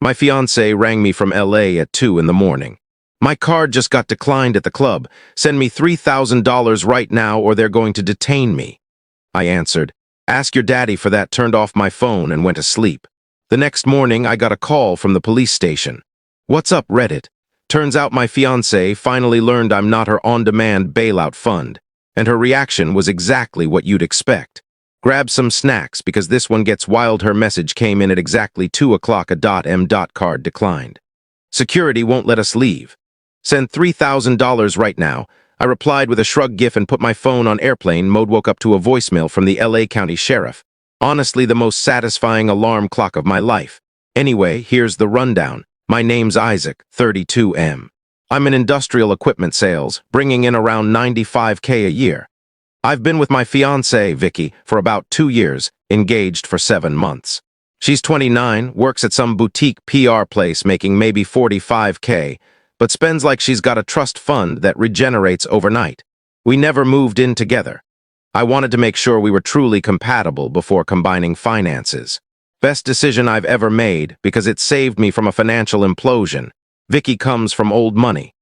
My fiancé rang me from LA at 2 in the morning. My card just got declined at the club. Send me $3,000 right now or they're going to detain me. I answered, ask your daddy for that, turned off my phone and went to sleep. The next morning, I got a call from the police station. What's up, Reddit? Turns out my fiancé finally learned I'm not her on-demand bailout fund, and her reaction was exactly what you'd expect. Grab some snacks because this one gets wild. Her message came in at exactly 2 o'clock. A.M. card declined. Security won't let us leave. Send $3,000 right now. I replied with a shrug gif and put my phone on airplane mode. Woke up to a voicemail from the LA County Sheriff. Honestly, the most satisfying alarm clock of my life. Anyway, here's the rundown. My name's Isaac, 32M. I'm in industrial equipment sales, bringing in around $95K a year. I've been with my fiancée, Vicky, for about 2 years, engaged for 7 months. She's 29, works at some boutique PR place making maybe $45K, but spends like she's got a trust fund that regenerates overnight. We never moved in together. I wanted to make sure we were truly compatible before combining finances. Best decision I've ever made because it saved me from a financial implosion. Vicky comes from old money.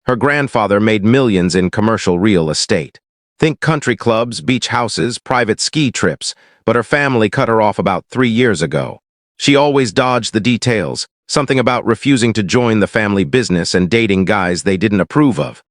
Her grandfather made millions in commercial real estate. Think country clubs, beach houses, private ski trips, but her family cut her off about 3 years ago. She always dodged the details, something about refusing to join the family business and dating guys they didn't approve of.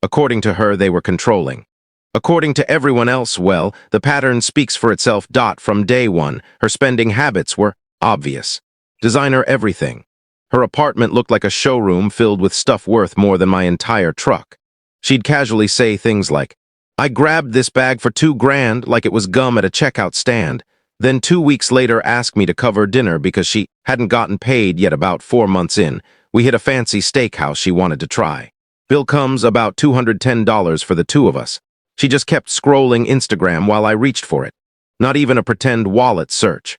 According to her, they were controlling. According to everyone else, well, the pattern speaks for itself. From day one, her spending habits were obvious. Designer everything. Her apartment looked like a showroom filled with stuff worth more than my entire truck. She'd casually say things like, I grabbed this bag for $2,000 like it was gum at a checkout stand. Then 2 weeks later ask me to cover dinner because she hadn't gotten paid yet. About 4 months in, we hit a fancy steakhouse she wanted to try. Bill comes about $210 for the two of us. She just kept scrolling Instagram while I reached for it. Not even a pretend wallet search.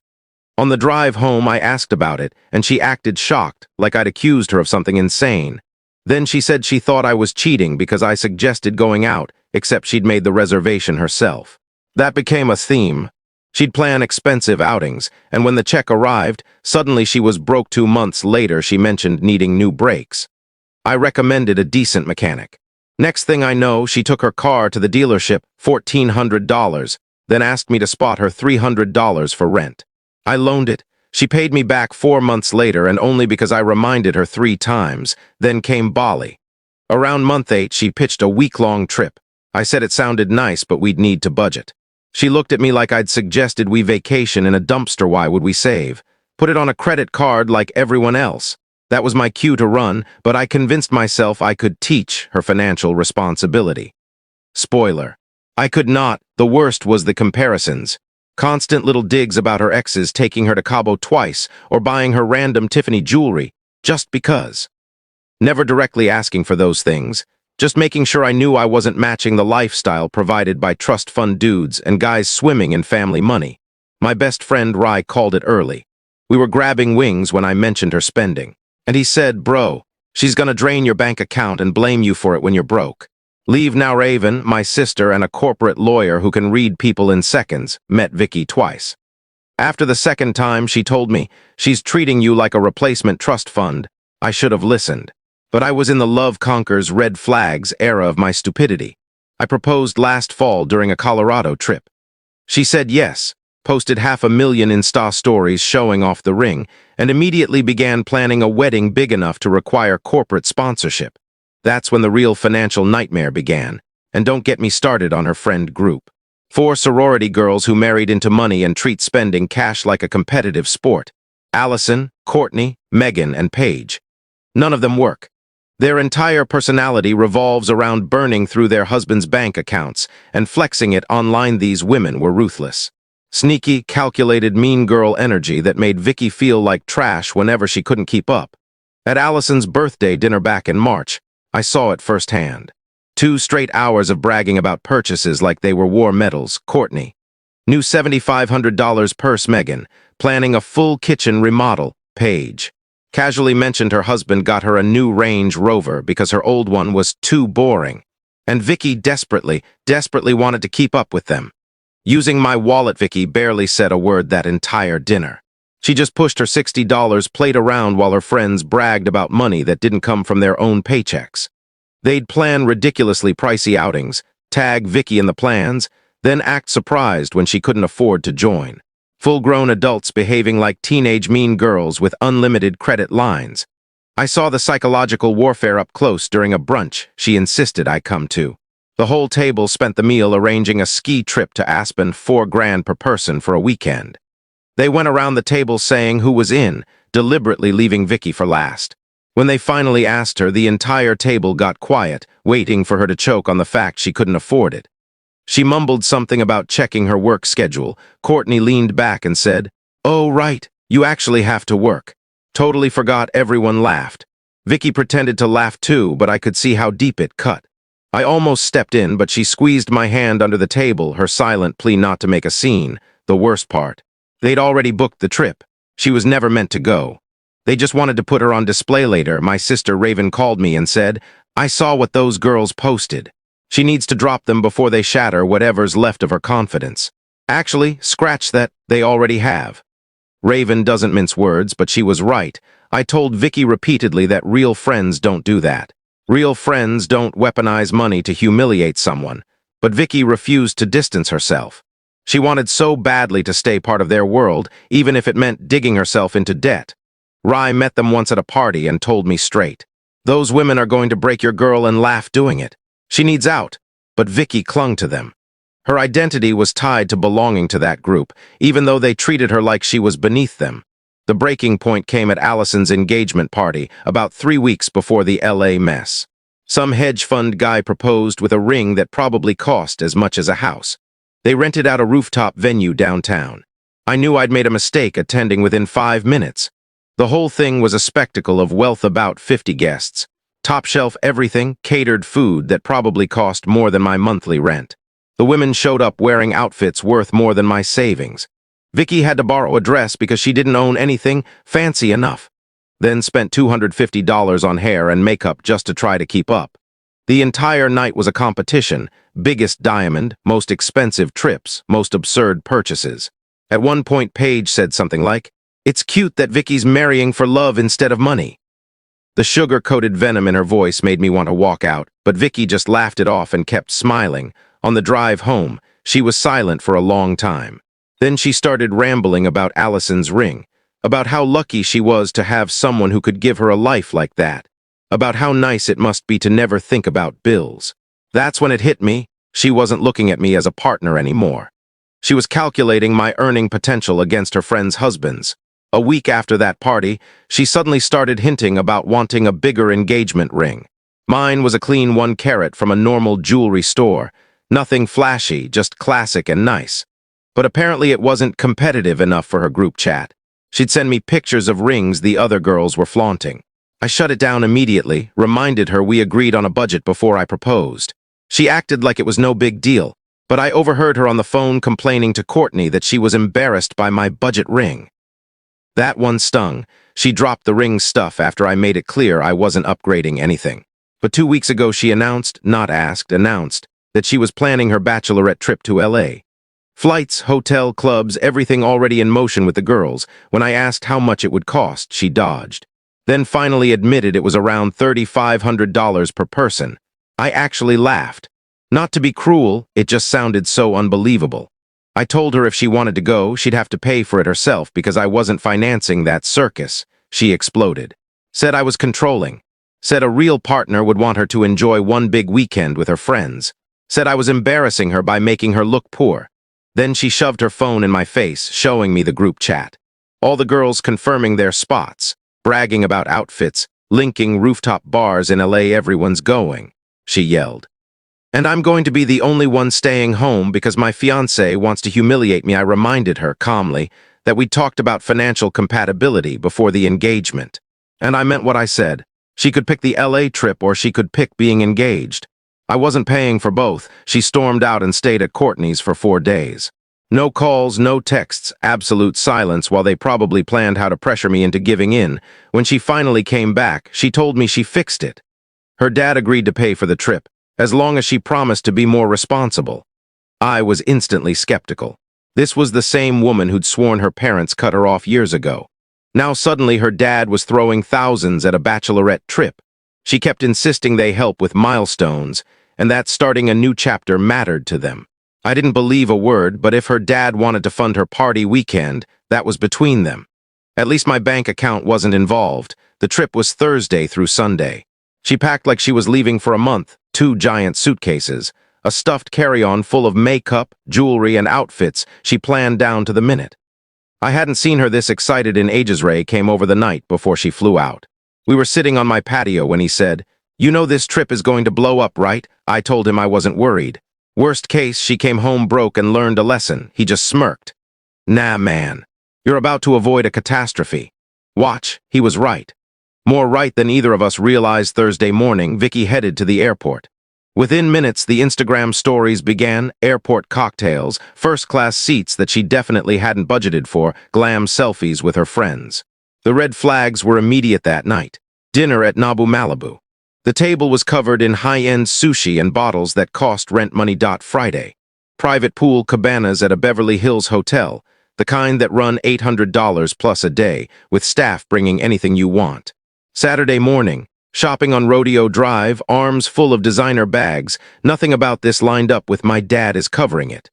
On the drive home, I asked about it, and she acted shocked, like I'd accused her of something insane. Then she said she thought I was cheating because I suggested going out, except she'd made the reservation herself. That became a theme. She'd plan expensive outings, and when the check arrived, suddenly she was broke. 2 months later, she mentioned needing new brakes. I recommended a decent mechanic. Next thing I know, she took her car to the dealership, $1,400, then asked me to spot her $300 for rent. I loaned it. She paid me back 4 months later, and only because I reminded her 3 times. Then came Bali. Around month 8, she pitched a week-long trip. I said it sounded nice, but we'd need to budget. She looked at me like I'd suggested we vacation in a dumpster. Why would we save? Put it on a credit card like everyone else. That was my cue to run, but I convinced myself I could teach her financial responsibility. Spoiler. I could not. The worst was the comparisons. Constant little digs about her exes taking her to Cabo twice or buying her random Tiffany jewelry, just because. Never directly asking for those things, just making sure I knew I wasn't matching the lifestyle provided by trust fund dudes and guys swimming in family money. My best friend Rai called it early. We were grabbing wings when I mentioned her spending. And he said, bro, she's gonna drain your bank account and blame you for it when you're broke. Leave now. Raven, my sister and a corporate lawyer who can read people in seconds, met Vicky twice. After the second time, she told me, she's treating you like a replacement trust fund. I should have listened. But I was in the love conquers red flags era of my stupidity. I proposed last fall during a Colorado trip. She said yes, posted 500,000 Insta stories showing off the ring, and immediately began planning a wedding big enough to require corporate sponsorship. That's when the real financial nightmare began. And don't get me started on her friend group. 4 sorority girls who married into money and treat spending cash like a competitive sport. Allison, Courtney, Megan, and Paige. None of them work. Their entire personality revolves around burning through their husbands' bank accounts and flexing it online. These women were ruthless. Sneaky, calculated mean girl energy that made Vicky feel like trash whenever she couldn't keep up. At Allison's birthday dinner back in March, I saw it firsthand. 2 straight hours of bragging about purchases like they were war medals. Courtney. New $7,500 purse. Megan. Planning a full kitchen remodel. Paige. Casually mentioned her husband got her a new Range Rover because her old one was too boring. And Vicky desperately wanted to keep up with them. Using my wallet, Vicky barely said a word that entire dinner. She just pushed her $60 plate around while her friends bragged about money that didn't come from their own paychecks. They'd plan ridiculously pricey outings, tag Vicky in the plans, then act surprised when she couldn't afford to join. Full-grown adults behaving like teenage mean girls with unlimited credit lines. I saw the psychological warfare up close during a brunch she insisted I come to. The whole table spent the meal arranging a ski trip to Aspen, $4,000 per person for a weekend. They went around the table saying who was in, deliberately leaving Vicky for last. When they finally asked her, the entire table got quiet, waiting for her to choke on the fact she couldn't afford it. She mumbled something about checking her work schedule. Courtney leaned back and said, "Oh, right, you actually have to work." Totally forgot. Everyone laughed. Vicky pretended to laugh too, but I could see how deep it cut. I almost stepped in, but she squeezed my hand under the table, her silent plea not to make a scene. The worst part. They'd already booked the trip. She was never meant to go. They just wanted to put her on display later. My sister Raven called me and said, "I saw what those girls posted. She needs to drop them before they shatter whatever's left of her confidence." Actually, scratch that, they already have. Raven doesn't mince words, but she was right. I told Vicky repeatedly that real friends don't do that. Real friends don't weaponize money to humiliate someone. But Vicky refused to distance herself. She wanted so badly to stay part of their world, even if it meant digging herself into debt. Rye met them once at a party and told me straight, "Those women are going to break your girl and laugh doing it. She needs out." But Vicky clung to them. Her identity was tied to belonging to that group, even though they treated her like she was beneath them. The breaking point came at Allison's engagement party, about 3 weeks before the LA mess. Some hedge fund guy proposed with a ring that probably cost as much as a house. They rented out a rooftop venue downtown. I knew I'd made a mistake attending within 5 minutes. The whole thing was a spectacle of wealth, about 50 guests. Top-shelf everything, catered food that probably cost more than my monthly rent. The women showed up wearing outfits worth more than my savings. Vicky had to borrow a dress because she didn't own anything fancy enough. Then spent $250 on hair and makeup just to try to keep up. The entire night was a competition. Biggest diamond, most expensive trips, most absurd purchases. At one point, Paige said something like, "It's cute that Vicky's marrying for love instead of money." The sugar-coated venom in her voice made me want to walk out, but Vicky just laughed it off and kept smiling. On the drive home, she was silent for a long time. Then she started rambling about Allison's ring, about how lucky she was to have someone who could give her a life like that, about how nice it must be to never think about bills. That's when it hit me. She wasn't looking at me as a partner anymore. She was calculating my earning potential against her friends' husbands. A week after that party, she suddenly started hinting about wanting a bigger engagement ring. Mine was a clean 1 carat from a normal jewelry store. Nothing flashy, just classic and nice. But apparently it wasn't competitive enough for her group chat. She'd send me pictures of rings the other girls were flaunting. I shut it down immediately, reminded her we agreed on a budget before I proposed. She acted like it was no big deal, but I overheard her on the phone complaining to Courtney that she was embarrassed by my budget ring. That one stung. She dropped the ring stuff after I made it clear I wasn't upgrading anything. But 2 weeks ago she announced, not asked, announced, that she was planning her bachelorette trip to LA. Flights, hotel, clubs, everything already in motion with the girls. When I asked how much it would cost, she dodged. Then finally admitted it was around $3,500 per person. I actually laughed. Not to be cruel, it just sounded so unbelievable. I told her if she wanted to go, she'd have to pay for it herself because I wasn't financing that circus. She exploded. Said I was controlling. Said a real partner would want her to enjoy one big weekend with her friends. Said I was embarrassing her by making her look poor. Then she shoved her phone in my face, showing me the group chat. All the girls confirming their spots, bragging about outfits, linking rooftop bars in LA. Everyone's going, she yelled. And I'm going to be the only one staying home because my fiancé wants to humiliate me. I reminded her calmly that we'd talked about financial compatibility before the engagement. And I meant what I said. She could pick the LA trip or she could pick being engaged. I wasn't paying for both. She stormed out and stayed at Courtney's for 4 days. No calls, no texts, absolute silence while they probably planned how to pressure me into giving in. When she finally came back, she told me she fixed it. Her dad agreed to pay for the trip, as long as she promised to be more responsible. I was instantly skeptical. This was the same woman who'd sworn her parents cut her off years ago. Now suddenly her dad was throwing thousands at a bachelorette trip. She kept insisting they help with milestones, and that starting a new chapter mattered to them. I didn't believe a word, but if her dad wanted to fund her party weekend, that was between them. At least my bank account wasn't involved. The trip was Thursday through Sunday. She packed like she was leaving for a month, 2 giant suitcases, a stuffed carry-on full of makeup, jewelry, and outfits she planned down to the minute. I hadn't seen her this excited in ages. Ray came over the night before she flew out. We were sitting on my patio when he said, "You know this trip is going to blow up, right?" I told him I wasn't worried. Worst case, she came home broke and learned a lesson. He just smirked. "Nah, man. You're about to avoid a catastrophe." Watch, he was right. More right than either of us realized. Thursday morning, Vicky headed to the airport. Within minutes, the Instagram stories began: airport cocktails, first-class seats that she definitely hadn't budgeted for, glam selfies with her friends. The red flags were immediate that night. Dinner at Nabu Malibu. The table was covered in high-end sushi and bottles that cost rent money. Friday. Private pool cabanas at a Beverly Hills hotel, the kind that run $800 plus a day, with staff bringing anything you want. Saturday morning. Shopping on Rodeo Drive, arms full of designer bags. Nothing about this lined up with my dad is covering it.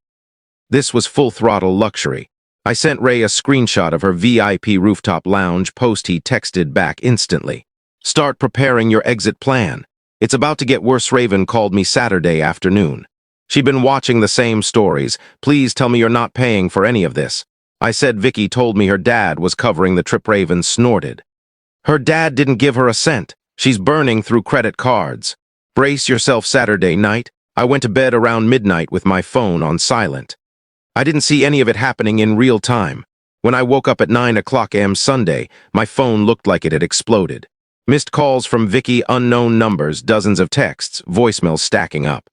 This was full-throttle luxury. I sent Ray a screenshot of her VIP rooftop lounge post. He texted back instantly. "Start preparing your exit plan. It's about to get worse." Raven called me Saturday afternoon. She'd been watching the same stories. "Please tell me you're not paying for any of this." I said Vicky told me her dad was covering the trip. Raven snorted. "Her dad didn't give her a cent. She's burning through credit cards." Brace yourself. Saturday night, I went to bed around midnight with my phone on silent. I didn't see any of it happening in real time. When I woke up at 9 a.m. Sunday, my phone looked like it had exploded. Missed calls from Vicky, unknown numbers, dozens of texts, voicemails stacking up.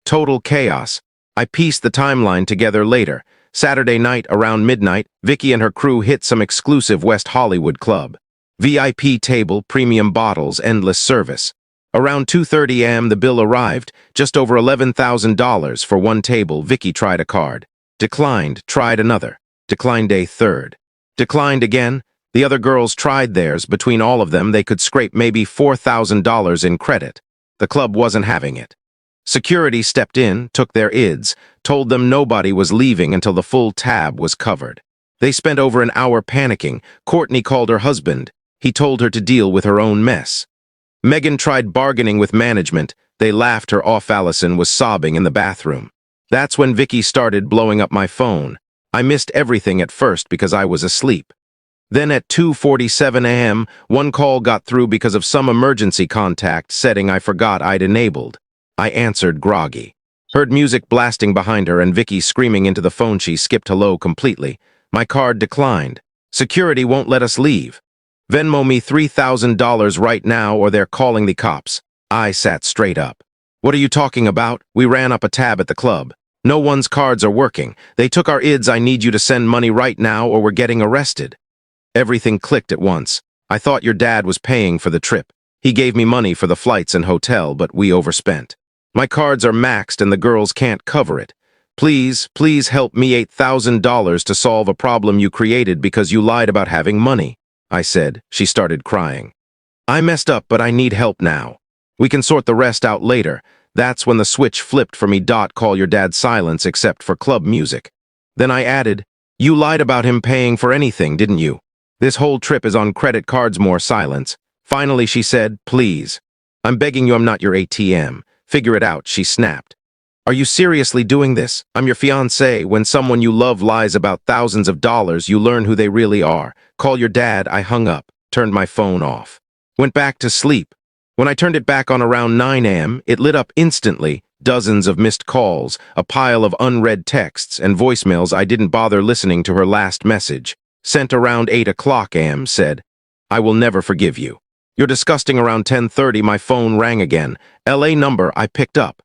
Total chaos. I pieced the timeline together later. Saturday night around midnight, Vicky and her crew hit some exclusive West Hollywood club. VIP table, premium bottles, endless service. Around 2:30 a.m. the bill arrived, just over $11,000 for one table. Vicky tried a card. Declined, tried another. Declined a third. Declined again. The other girls tried theirs. Between all of them, they could scrape maybe $4,000 in credit. The club wasn't having it. Security stepped in, took their IDs, told them nobody was leaving until the full tab was covered. They spent over an hour panicking. Courtney called her husband. He told her to deal with her own mess. Megan tried bargaining with management. They laughed her off. Allison was sobbing in the bathroom. That's when Vicky started blowing up my phone. I missed everything at first because I was asleep. Then at 2:47 a.m., one call got through because of some emergency contact setting I forgot I'd enabled. I answered groggy. Heard music blasting behind her and Vicky screaming into the phone. She skipped hello completely. My card declined. Security won't let us leave. Venmo me $3,000 right now or they're calling the cops. I sat straight up. What are you talking about? We ran up a tab at the club. No one's cards are working. They took our IDs. I need you to send money right now or we're getting arrested. Everything clicked at once. I thought your dad was paying for the trip. He gave me money for the flights and hotel, but we overspent. My cards are maxed and the girls can't cover it. Please, please help me. $8,000 to solve a problem you created because you lied about having money. I said. She started crying. I messed up, but I need help now. We can sort the rest out later. That's when the switch flipped for me. Call your dad. Silence except for club music. Then I added, you lied about him paying for anything, didn't you? This whole trip is on credit cards. More silence. Finally, she said, please. I'm begging you, I'm not your ATM. Figure it out, she snapped. Are you seriously doing this? I'm your fiancé. When someone you love lies about thousands of dollars, you learn who they really are. Call your dad. I hung up, turned my phone off. Went back to sleep. When I turned it back on around 9 a.m., it lit up instantly. Dozens of missed calls, a pile of unread texts, and voicemails. I didn't bother listening to her last message. Sent around 8 a.m. said, I will never forgive you. You're disgusting. Around 10:30, my phone rang again. LA number. I picked up.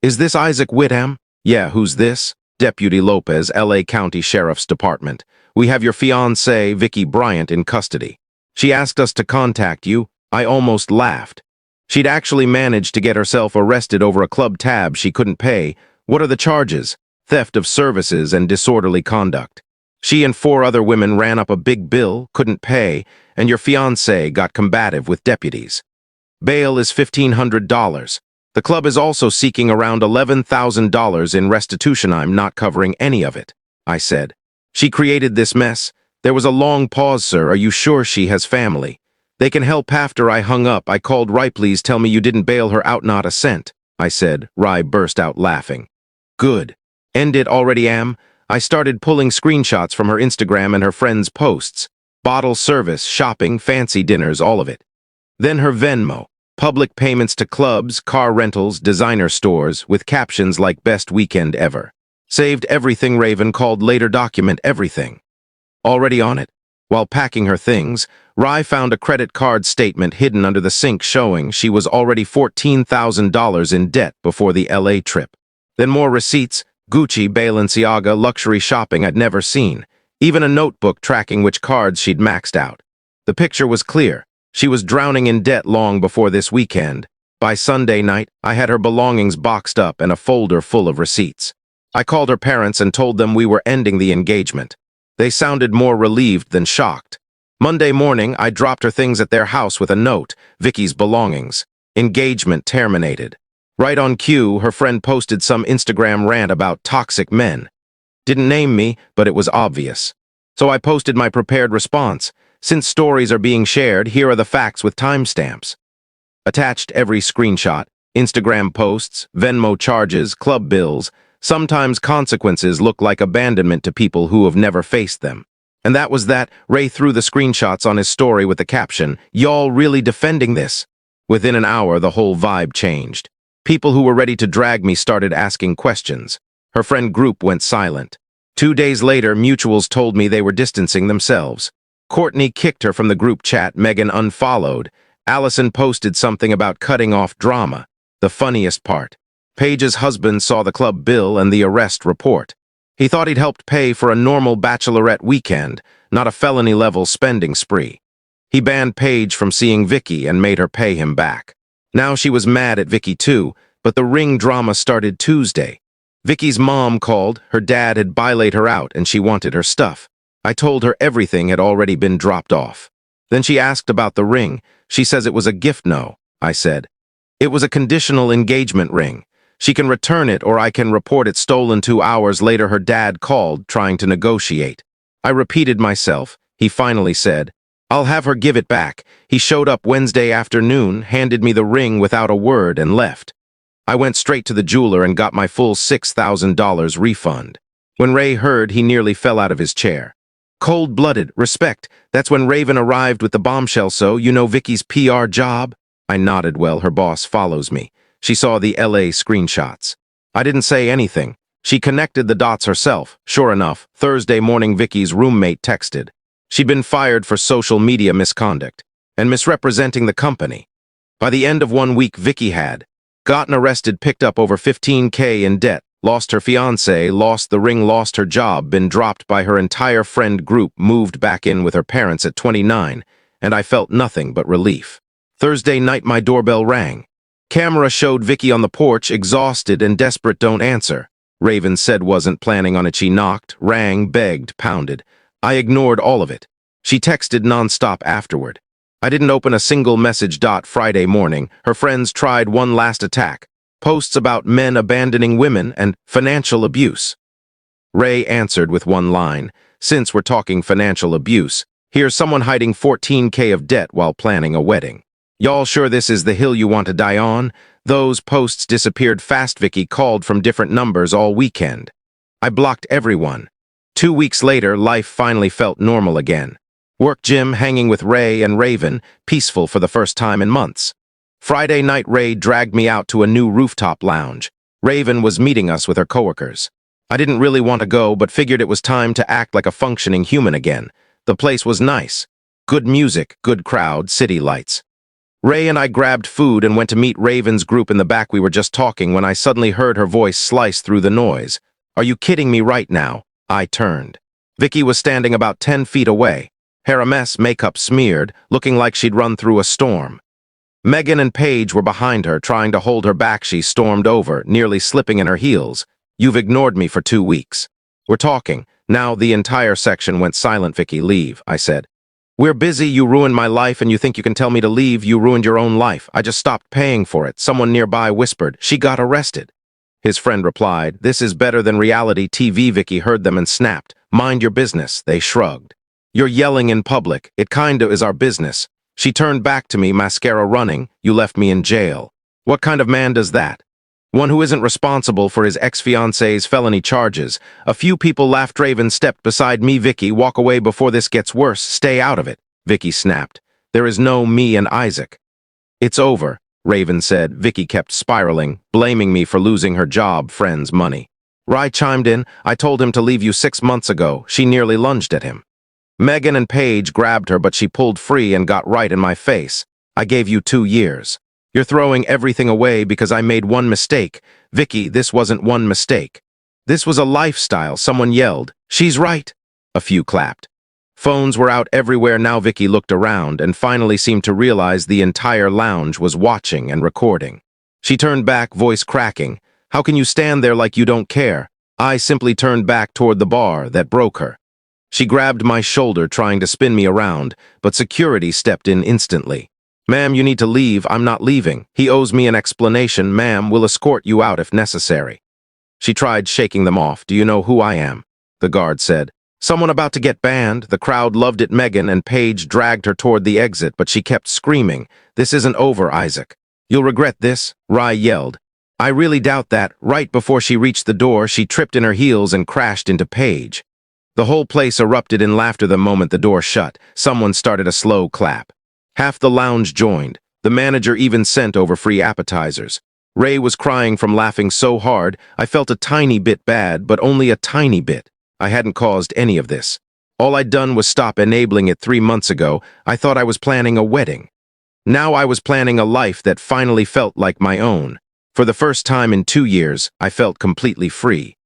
Is this Isaac Whitham? Yeah, who's this? Deputy Lopez, LA County Sheriff's Department. We have your fiancée, Vicky Bryant, in custody. She asked us to contact you. I almost laughed. She'd actually managed to get herself arrested over a club tab she couldn't pay. What are the charges? theft of services, and disorderly conduct. She and 4 other women ran up a big bill, couldn't pay, and your fiancé got combative with deputies. Bail is $1,500. The club is also seeking around $11,000 in restitution. I'm not covering any of it, I said. She created this mess. There was a long pause, sir. Are you sure she has family? They can help. After I hung up, I called Rye. Please tell me you didn't bail her out. Not a cent, I said. Rye burst out laughing. Good. End it already, am. I started pulling screenshots from her Instagram and her friends' posts. Bottle service, shopping, fancy dinners, all of it. Then her Venmo. Public payments to clubs, car rentals, designer stores, with captions like best weekend ever. Saved everything. Raven called later. Document everything. Already on it. While packing her things, Rye found a credit card statement hidden under the sink showing she was already $14,000 in debt before the LA trip. Then more receipts, Gucci, Balenciaga, luxury shopping I'd never seen. Even a notebook tracking which cards she'd maxed out. The picture was clear. She was drowning in debt long before this weekend. By Sunday night, I had her belongings boxed up and a folder full of receipts. I called her parents and told them we were ending the engagement. They sounded more relieved than shocked. Monday morning, I dropped her things at their house with a note, Vicky's belongings. Engagement terminated. Right on cue, her friend posted some Instagram rant about toxic men. Didn't name me, but it was obvious. So I posted my prepared response. Since stories are being shared, here are the facts with timestamps. Attached every screenshot, Instagram posts, Venmo charges, club bills. Sometimes consequences look like abandonment to people who have never faced them. And that was that. Ray threw the screenshots on his story with the caption, "Y'all really defending this?" Within an hour, the whole vibe changed. People who were ready to drag me started asking questions. Her friend group went silent. 2 days later, mutuals told me they were distancing themselves. Courtney kicked her from the group chat. Megan unfollowed. Allison posted something about cutting off drama. The funniest part. Paige's husband saw the club bill and the arrest report. He thought he'd helped pay for a normal bachelorette weekend, not a felony-level spending spree. He banned Paige from seeing Vicky and made her pay him back. Now she was mad at Vicky too, but the ring drama started Tuesday. Vicky's mom called. Her dad had bailated her out and she wanted her stuff. I told her everything had already been dropped off. Then she asked about the ring. She says it was a gift. No, I said. It was a conditional engagement ring. She can return it or I can report it stolen. 2 hours later, her dad called, trying to negotiate. I repeated myself. He finally said, "I'll have her give it back." He showed up Wednesday afternoon, handed me the ring without a word, and left. I went straight to the jeweler and got my full $6,000 refund. When Ray heard, he nearly fell out of his chair. Cold-blooded, respect. That's when Raven arrived with the bombshell. So, you know Vicky's PR job? I nodded. Well, her boss follows me. She saw the LA screenshots. I didn't say anything. She connected the dots herself. Sure enough, Thursday morning Vicky's roommate texted. She'd been fired for social media misconduct and misrepresenting the company. By the end of 1 week, Vicky had gotten arrested, picked up over $15K in debt, lost her fiancé, lost the ring, lost her job, been dropped by her entire friend group, moved back in with her parents at 29, and I felt nothing but relief. Thursday night, my doorbell rang. Camera showed Vicky on the porch, exhausted and desperate. "Don't answer." Raven said wasn't planning on it. She knocked, rang, begged, pounded. I ignored all of it. She texted nonstop afterward. I didn't open a single message. Friday morning, her friends tried one last attack. Posts about men abandoning women and financial abuse. Ray answered with one line. "Since we're talking financial abuse, here's someone hiding $14K of debt while planning a wedding. Y'all sure this is the hill you want to die on?" Those posts disappeared fast. Vicky called from different numbers all weekend. I blocked everyone. 2 weeks later, life finally felt normal again. Work, gym, hanging with Ray and Raven, peaceful for the first time in months. Friday night, Ray dragged me out to a new rooftop lounge. Raven was meeting us with her coworkers. I didn't really want to go, but figured it was time to act like a functioning human again. The place was nice. Good music, good crowd, city lights. Ray and I grabbed food and went to meet Raven's group in the back. We were just talking when I suddenly heard her voice slice through the noise. "Are you kidding me right now?" I turned. Vicky was standing about 10 feet away. Hair a mess, makeup smeared, looking like she'd run through a storm. Megan and Paige were behind her, trying to hold her back. She stormed over, nearly slipping in her heels. You've ignored me for 2 weeks. We're talking. Now the entire section went silent. Vicky, leave, I said. We're busy, you ruined my life, and you think you can tell me to leave? You ruined your own life. I just stopped paying for it. Someone nearby whispered, she got arrested. His friend replied, this is better than reality TV. Vicky heard them and snapped, mind your business. They shrugged. You're yelling in public. It kinda is our business. She turned back to me, mascara running. You left me in jail. What kind of man does that? One who isn't responsible for his ex-fiancé's felony charges. A few people laughed. Raven stepped beside me. Vicky, walk away before this gets worse. Stay out of it. Vicky snapped. There is no me and Isaac. It's over, Raven said. Vicky kept spiraling, blaming me for losing her job, friends, money. Rye chimed in. I told him to leave you 6 months ago. She nearly lunged at him. Megan and Paige grabbed her, but she pulled free and got right in my face. I gave you 2 years. You're throwing everything away because I made one mistake. Vicky, this wasn't one mistake. This was a lifestyle. Someone yelled, she's right. A few clapped. Phones were out everywhere now. Vicky looked around and finally seemed to realize the entire lounge was watching and recording. She turned back, voice cracking. How can you stand there like you don't care? I simply turned back toward the bar. That broke her. She grabbed my shoulder, trying to spin me around, but security stepped in instantly. Ma'am, you need to leave. I'm not leaving. He owes me an explanation. Ma'am, we'll escort you out if necessary. She tried shaking them off. Do you know who I am? The guard said. Someone about to get banned. The crowd loved it. Megan and Paige dragged her toward the exit, but she kept screaming. This isn't over, Isaac. You'll regret this, Rye yelled. I really doubt that. Right before she reached the door, she tripped in her heels and crashed into Paige. The whole place erupted in laughter the moment the door shut. Someone started a slow clap. Half the lounge joined. The manager even sent over free appetizers. Ray was crying from laughing so hard, I felt a tiny bit bad, but only a tiny bit. I hadn't caused any of this. All I'd done was stop enabling it 3 months ago. I thought I was planning a wedding. Now I was planning a life that finally felt like my own. For the first time in 2 years, I felt completely free.